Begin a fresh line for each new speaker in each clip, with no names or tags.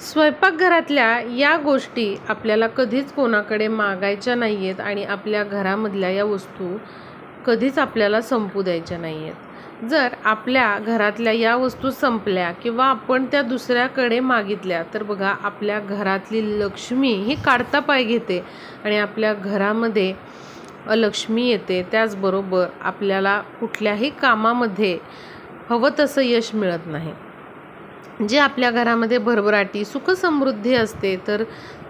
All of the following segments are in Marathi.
स्वयंपाकघरातल्या या गोष्टी आपल्याला कधीच कोणाकडे मागायच्या नाही आहेत आणि आपल्या घरामधल्या या वस्तू कधीच आपल्याला संपू द्यायच्या नाही आहेत. जर आपल्या घरातल्या या वस्तू संपल्या किंवा आपण त्या दुसऱ्याकडे मागितल्या तर बघा आपल्या घरातली लक्ष्मी ही काढता पाय घेते आणि आपल्या घरामध्ये अलक्ष्मी येते. त्याचबरोबर आपल्याला कुठल्याही कामामध्ये हवं तसं यश मिळत नाही. जे आपल्या घरामध्ये भरभराटी सुखसमृद्धी असते तर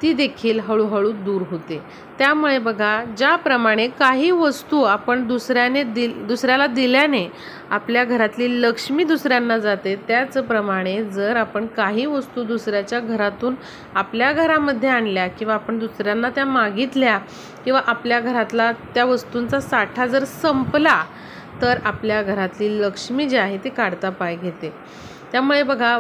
ती देखील हळूहळू दूर होते. त्यामुळे बघा ज्याप्रमाणे काही वस्तू आपण दुसऱ्याला दिल्याने आपल्या घरातली लक्ष्मी दुसऱ्यांना जाते, त्याचप्रमाणे जर आपण काही वस्तू दुसऱ्याच्या घरातून आपल्या घरामध्ये आणल्या किंवा आपण दुसऱ्यांना त्या मागितल्या किंवा आपल्या घरातला त्या वस्तूंचा साठा जर संपला तर आपल्या घरातली लक्ष्मी जी आहे ती काढता पाय घेते. त्यामुळे बघा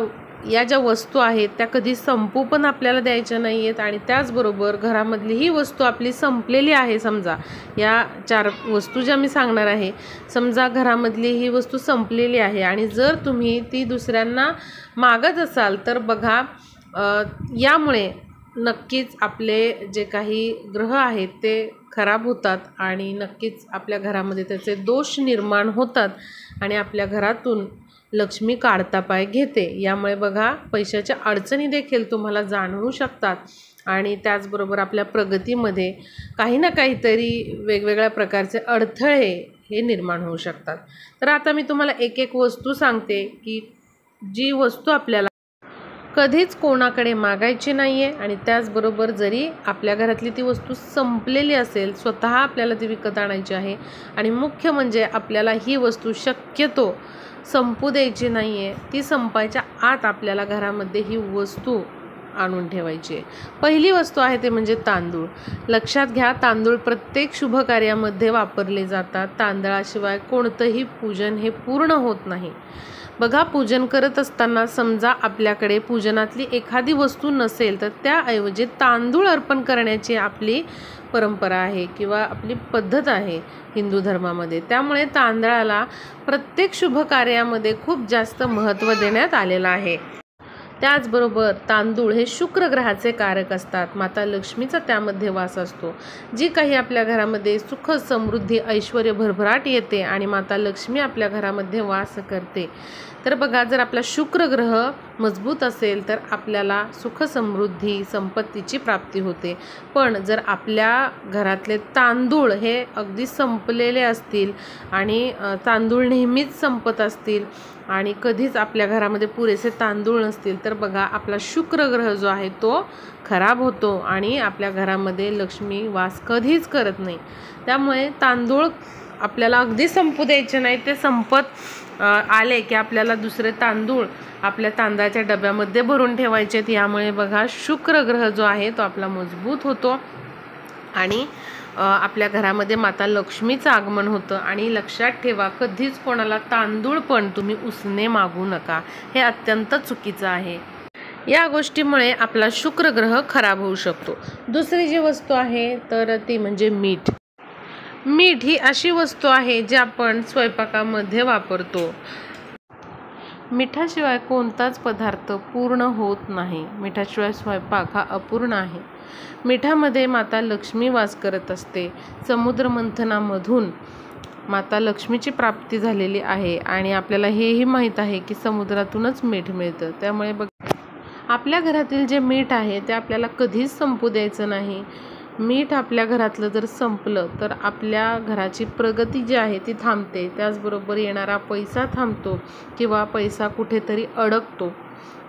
या ज्या वस्तू आहेत त्या कधी संपू पण आपल्याला द्यायच्या नाही आहेत आणि त्याचबरोबर घरामधली ही वस्तू आपली संपलेली आहे. समजा या 4 वस्तू ज्या मी सांगणार आहे, समजा घरामधली ही वस्तू संपलेली आहे आणि जर तुम्ही ती दुसऱ्यांना मागत असाल तर बघा यामुळे नक्कीच आपले जे काही ग्रह आहेत ते खराब होतात आणि नक्कीच आपल्या घरामध्ये त्याचे दोष निर्माण होतात आणि आपल्या घरातून लक्ष्मी काढता पाय घेते. यामुळे बघा पैशाच्या अडचणी देखील तुम्हाला जाणवू शकतात आणि त्याचबरोबर आपल्या प्रगतीमध्ये काही ना काहीतरी वेगवेगळ्या प्रकारचे अडथळे हे निर्माण होऊ शकतात. तर आता मी तुम्हाला एक एक वस्तू सांगते की जी वस्तू आपल्याला कधीच कोणाकडे मागायची नाही आहे आणि त्याचबरोबर जरी आपल्या घरातली ती वस्तू संपलेली असेल स्वतः आपल्याला ती विकत आणायची आहे आणि मुख्य म्हणजे आपल्याला ही वस्तू शक्यतो संपू द्यायची नाही आहे. ती संपायच्या आत आपल्याला घरामध्ये ही वस्तू आणून ठेवायची आहे. पहिली वस्तू आहे ते म्हणजे तांदूळ. लक्षात घ्या, तांदूळ प्रत्येक शुभ कार्यामध्ये वापरले जातात. तांदळाशिवाय कोणतंही पूजन हे पूर्ण होत नाही. बघा पूजन करत असताना समजा आपल्याकडे पूजनातली एखादी वस्तू नसेल तर त्याऐवजी तांदूळ अर्पण करण्याची आपली परंपरा आहे किंवा आपली पद्धत आहे हिंदू धर्मामध्ये. त्यामुळे तांदळाला प्रत्येक शुभ कार्यामध्ये खूप जास्त महत्त्व देण्यात आलेलं आहे. त्याचबरोबर तांदूळ हे शुक्र ग्रहाचे कारक असतात. माता लक्ष्मीचा त्यामध्ये वास असतो. जी काही आपल्या घरामध्ये सुख समृद्धी ऐश्वर्य भरभराट येते आणि माता लक्ष्मी आपल्या घरामध्ये वास करते. तर बघा जर आपला शुक्र ग्रह मजबूत असेल तर आपल्याला सुख समृद्धी संपत्तीची प्राप्ती होते. पण जर आपल्या घरातले तांदूळ हे अगदी संपलेले असतील आणि तांदूळ नेहमीच संपत असतील आणि कधीच आपल्या घरामध्ये पुरेसे तांदूळ नसतील तर बघा आपला शुक्र ग्रह जो आहे तो खराब होतो आणि आपल्या घरामध्ये लक्ष्मी वास कधीच करत नाही. त्यामुळे तांदूळ आपल्याला अगदी संपू द्यायचे नाही. ते संपत आले की आपल्याला दुसरे तांदूळ आपल्या तांदळाच्या डब्यामध्ये भरून ठेवायचे. यामुळे बघा शुक्र ग्रह जो आहे तो आपला मजबूत होतो आणि आपल्या घरामध्ये माता लक्ष्मीचं आगमन होतं. आणि लक्षात ठेवा कधीच कोणाला तांदूळ पण तुम्ही उसने मागू नका, हे अत्यंत चुकीचं आहे. या गोष्टीमुळे आपला शुक्र ग्रह खराब होऊ शकतो. दुसरी जी वस्तू आहे तर ती म्हणजे मीठ. मीठ ही अशी वस्तू आहे जी आपण स्वयंपाकामध्ये वापरतो. मिठाशिवाय कोणताच पदार्थ पूर्ण होत नाही. मिठाशिवाय स्वयंपाक हा अपूर्ण आहे. मिठामध्ये माता लक्ष्मी वास करत असते. समुद्र मंथनामधून माता लक्ष्मीची प्राप्ती झालेली आहे आणि आपल्याला हेही माहीत आहे की समुद्रातूनच मीठ मिळतं. त्यामुळे आपल्या घरातील जे मीठ आहे ते आपल्याला कधीच संपू द्यायचं नाही. मीठ आपल्या घरातलं जर संपलं तर आपल्या घराची प्रगती जी आहे ती थांबते. त्याचबरोबर येणारा पैसा थांबतो किंवा पैसा कुठेतरी अडकतो,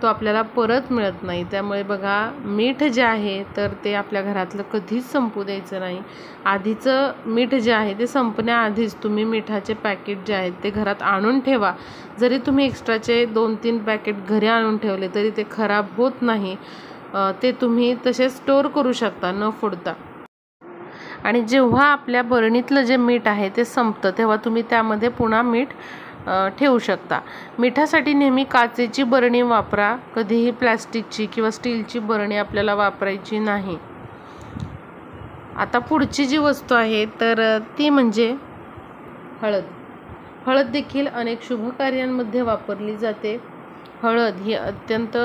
तो आपल्याला परत मिळत नाही. त्यामुळे बघा मीठ जे आहे तर ते आपल्या घरातलं कधीच संपू द्यायचं नाही. आधीचं मीठ जे आहे ते संपण्याआधीच तुम्ही मिठाचे पॅकेट जे आहेत ते घरात आणून ठेवा. जरी तुम्ही एक्स्ट्राचे 2-3 पॅकेट घरी आणून ठेवले तरी ते खराब होत नाही. ते तुम्ही तसे स्टोअर करू शकता न फोडता. आणि जेव्हा आपल्या बरणीतलं जे मीठ आहे ते संपतं तेव्हा तुम्ही त्यामध्ये पुन्हा मीठ ठेवू शकता. मिठासाठी नेहमी काचेची बरणी वापरा. कधीही प्लॅस्टिकची किंवा स्टीलची बरणी आपल्याला वापरायची नाही. आता पुढची जी वस्तू आहे तर ती म्हणजे हळद. हळद देखील अनेक शुभ कार्यांमध्ये वापरली जाते. हळद ही अत्यंत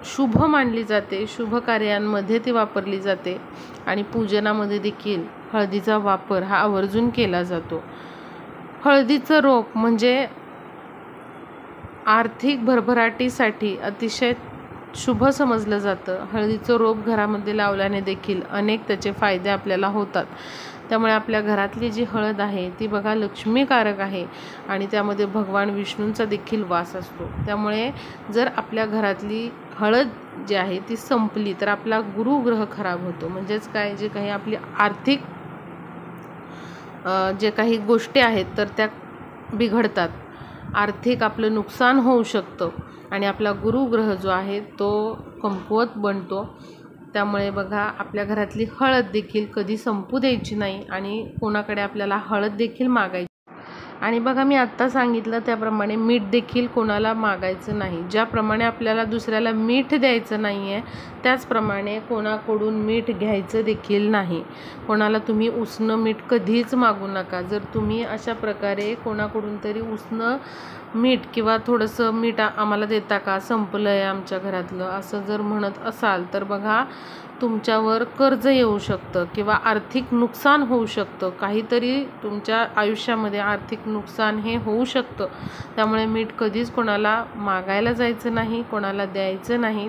शुभ मानली जाते, शुभ कार्यांमध्ये ती वापरली जाते आणि पूजनामध्ये देखील हळदीचा वापर हा आवर्जून केला जातो. हळदीचं रोप म्हणजे आर्थिक भरभराटीसाठी अतिशय शुभ समजलं जातं. हळदीचं रोप घरामध्ये लावल्याने देखील अनेक त्याचे फायदे आपल्याला होतात. त्यामुळे आपल्या घरातली जी हळद आहे ती बघा लक्ष्मीकारक आहे आणि त्यामध्ये भगवान विष्णूंचा देखील वास असतो. त्यामुळे जर आपल्या घरातली हळद जी आहे ती संपली तर आपला गुरुग्रह खराब होतो. म्हणजेच काय, जे काही आपली आर्थिक जे काही गोष्टी आहेत तर त्या बिघडतात, आर्थिक आपलं नुकसान होऊ शकतं आणि आपला गुरुग्रह जो आहे तो कमकुवत बनतो. त्यामुळे बघा आपल्या घरातली हळद देखील कधी संपू द्यायची नाही आणि कोणाकडे आपल्याला हळद देखील मागायची. आणि बघा मी आत्ता सांगितलं त्याप्रमाणे मीठ देखील कोणाला मागायचं नाही. ज्याप्रमाणे आपल्याला दुसऱ्याला मीठ द्यायचं नाही आहे त्याचप्रमाणे कोणाकडून मीठ घ्यायचं देखील नाही. कोणाला तुम्ही उसनं मीठ कधीच मागू नका. जर तुम्ही अशा प्रकारे कोणाकडून तरी उसनं मीठ किंवा थोडंसं मीठ आम्हाला देता का, संपलं आहे आमच्या घरातलं, असं जर म्हणत असाल तर बघा तुमच्यावर कर्ज येऊ शकतं किंवा आर्थिक नुकसान होऊ शकतं. काहीतरी तुमच्या आयुष्यामध्ये आर्थिक नुकसान हे होऊ शकतं. त्यामुळे मीठ कधीच कोणाला मागायला जायचं नाही, कोणाला द्यायचं नाही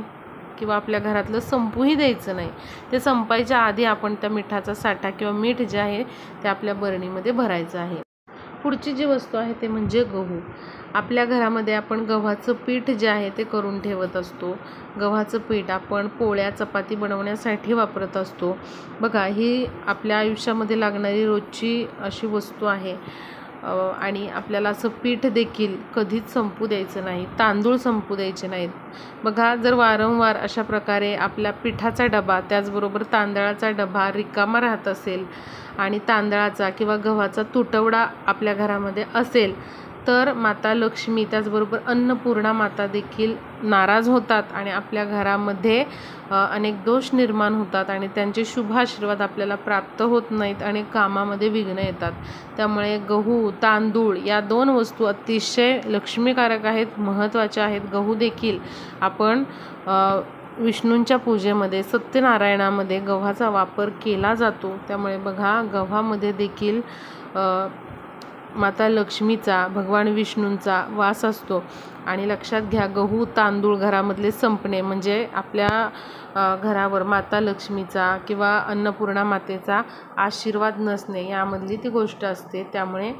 किंवा आपल्या घरातलं संपूही द्यायचं नाही. ते संपायच्या आधी आपण त्या मिठाचा साठा किंवा मीठ जे आहे ते आपल्या बरणीमध्ये भरायचं आहे. पुढची जी वस्तू आहे ते म्हणजे गहू. आपल्या घरामध्ये आपण गव्हाचं पीठ जे आहे ते करून ठेवत असतो. गव्हाचं पीठ आपण पोळ्या चपाती बनवण्यासाठी वापरत असतो. बघा ही आपल्या आयुष्यामध्ये लागणारी रोजची अशी वस्तू आहे आणि आपल्याला असं पीठ देखील कधीच संपू द्यायचं नाही, तांदूळ संपू द्यायचे नाहीत. बघा जर वारंवार अशा प्रकारे आपल्या पिठाचा डबा त्याचबरोबर तांदळाचा डबा रिकामा राहत असेल आणि तांदळाचा किंवा गव्हाचा तुटवडा आपल्या घरामध्ये असेल तर माता लक्ष्मी त्याचबरोबर अन्नपूर्णा माता देखील नाराज होतात आणि आपल्या घरामध्ये अनेक दोष निर्माण होतात आणि त्यांचे शुभ आशीर्वाद आपल्याला प्राप्त होत नाहीत आणि कामामध्ये विघ्न येतात. त्यामुळे गहू तांदूळ या 2 वस्तू अतिशय लक्ष्मीकारक आहेत, महत्त्वाच्या आहेत. गहू देखील आपण विष्णूंच्या पूजेमध्ये सत्यनारायणामध्ये गव्हाचा वापर केला जातो. त्यामुळे बघा गव्हामध्ये देखील माता लक्ष्मीचा, भगवान विष्णूंचा वास असतो. आणि लक्षात घ्या गहू तांदूळ घरामधले संपणे म्हणजे आपल्या घरावर माता लक्ष्मीचा किंवा अन्नपूर्णा मातेचा आशीर्वाद नसणे यामधली ती गोष्ट असते. त्यामुळे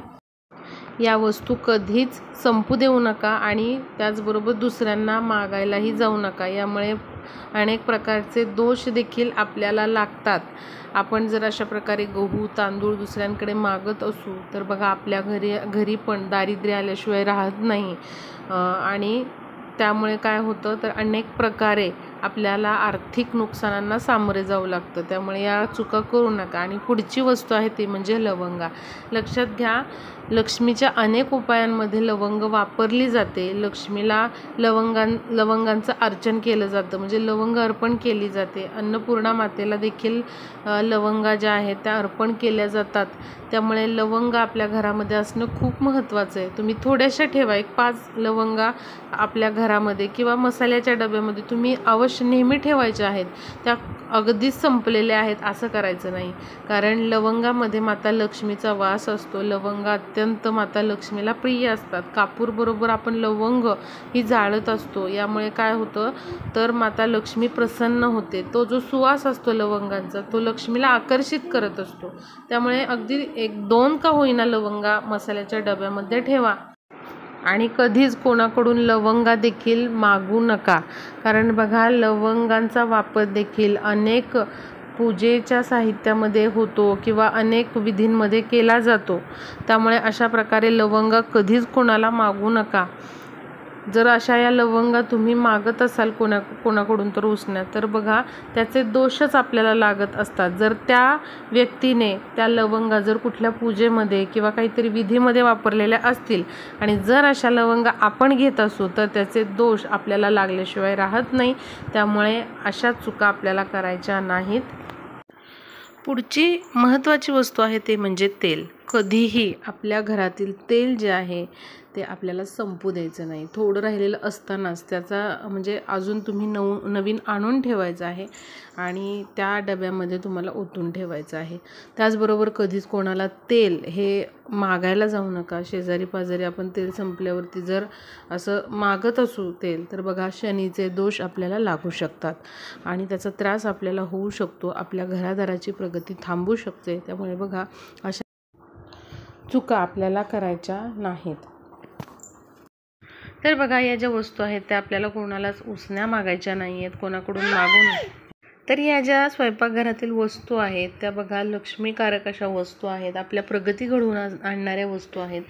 या वस्तू कधीच संपू देऊ नका आणि त्याचबरोबर दुसऱ्यांना मागायलाही जाऊ नका. यामुळे अनेक प्रकारचे दोष देखील आपल्याला लागतात. आपण जर अशा प्रकारे गहू तांदूळ दुसऱ्यांकडे मागत असू तर बघा आपल्या घरी पण दारिद्र्य आल्याशिवाय राहत नाही आणि त्यामुळे काय होतं तर अनेक प्रकारे आपल्याला आर्थिक नुकसानांना सामोरे जावं लागतं. त्यामुळे या चुका करू नका. आणि पुढची वस्तू आहे ती म्हणजे लवंगा. लक्षात घ्या लक्ष्मीच्या अनेक उपायांमध्ये लवंग वापरली जाते. लक्ष्मीला लवंगांचं अर्चन केलं जातं म्हणजे लवंग अर्पण केली जाते. अन्नपूर्णा मातेला देखील लवंगा ज्या आहेत त्या अर्पण केल्या जातात. त्यामुळे लवंग आपल्या घरामध्ये असणं खूप महत्त्वाचं आहे. तुम्ही थोड्याशा ठेवा, 1-5 लवंगा आपल्या घरामध्ये किंवा मसाल्याच्या डब्यामध्ये तुम्ही अवश्य नेहमी ठेवायच्या आहेत. त्या अगदीच संपलेल्या आहेत असं करायचं नाही, कारण लवंगामध्ये माता लक्ष्मीचा वास असतो. लवंग अत्यंत माता लक्ष्मीला प्रिय असतात. कापूरबरोबर आपण लवंग ही जाळत असतो. यामुळे काय होतं तर माता लक्ष्मी प्रसन्न होते. तो जो सुवास असतो लवंगांचा तो लक्ष्मीला आकर्षित करत असतो. त्यामुळे अगदी 1-2 का होईना लवंगा मसाल्याच्या डब्यामध्ये ठेवा आणि कधीच कोणाकडून लवंगा देखील मागू नका. कारण बघा लवंगांचा वापर देखील अनेक पूजेच्या साहित्यामध्ये होतो किंवा अनेक विधींमध्ये केला जातो. त्यामुळे अशा प्रकारे लवंगा कधीच कोणाला मागू नका. जर अशा या लवंगा तुम्ही मागत असाल कोणाकडून तर उसण्यात तर बघा त्याचे दोषच आपल्याला लागत असतात. जर त्या व्यक्तीने त्या लवंगा जर कुठल्या पूजेमध्ये किंवा काहीतरी विधीमध्ये वापरलेल्या असतील आणि जर अशा लवंगा आपण घेत असू तर त्याचे दोष आपल्याला लागल्याशिवाय राहत नाही. त्यामुळे अशा चुका आपल्याला करायच्या नाहीत. पुढची महत्त्वाची वस्तू आहे ते म्हणजे तेल. कधीही आपल्या घरातील तेल जे आहे ते आपल्याला संपू द्यायचं नाही. थोडं राहिलेलं असतानाच त्याचा म्हणजे अजून तुम्ही नवीन आणून ठेवायचं आहे आणि त्या डब्यामध्ये तुम्हाला ओतून ठेवायचं आहे. त्याचबरोबर कधीच कोणाला तेल हे मागायला जाऊ नका. शेजारी पाजारी आपण तेल संपल्यावरती जर असं मागत असू तेल तर बघा शनीचे दोष आपल्याला लागू शकतात आणि त्याचा त्रास आपल्याला होऊ शकतो. आपल्या घरादाराची प्रगती थांबू शकते. त्यामुळे बघा अशा चुका आपल्याला करायच्या नाहीत. तर बघा या ज्या वस्तू आहेत त्या आपल्याला कोणालाच उसण्या मागायच्या नाही आहेत, कोणाकडून मागू नये. तर या ज्या स्वयंपाकघरातील वस्तू आहेत त्या बघा लक्ष्मीकारक अशा वस्तू आहेत, आपल्या प्रगती घडवून आणणाऱ्या वस्तू आहेत.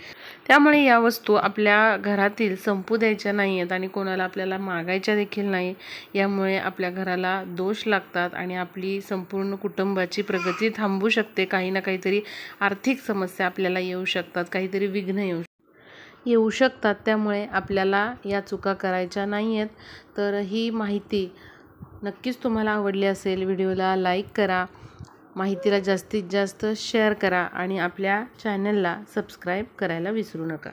त्यामुळे या वस्तू आपल्या घरातील संपू द्यायच्या नाही आहेत आणि कोणाला आपल्याला मागायच्या देखील नाही. यामुळे आपल्या घराला दोष लागतात आणि आपली संपूर्ण कुटुंबाची प्रगती थांबू शकते. काही ना काहीतरी आर्थिक समस्या आपल्याला येऊ शकतात, काहीतरी विघ्न येऊ शकतात. त्यामुळे आपल्याला या चुका करायच्या नाही आहेत. तर ही माहिती नक्कीच तुम्हाला आवडली असेल. व्हिडिओला लाईक करा, माहितीला जास्तीत जास्त शेअर करा आणि आपल्या चॅनलला सबस्क्राईब करायला विसरू नका.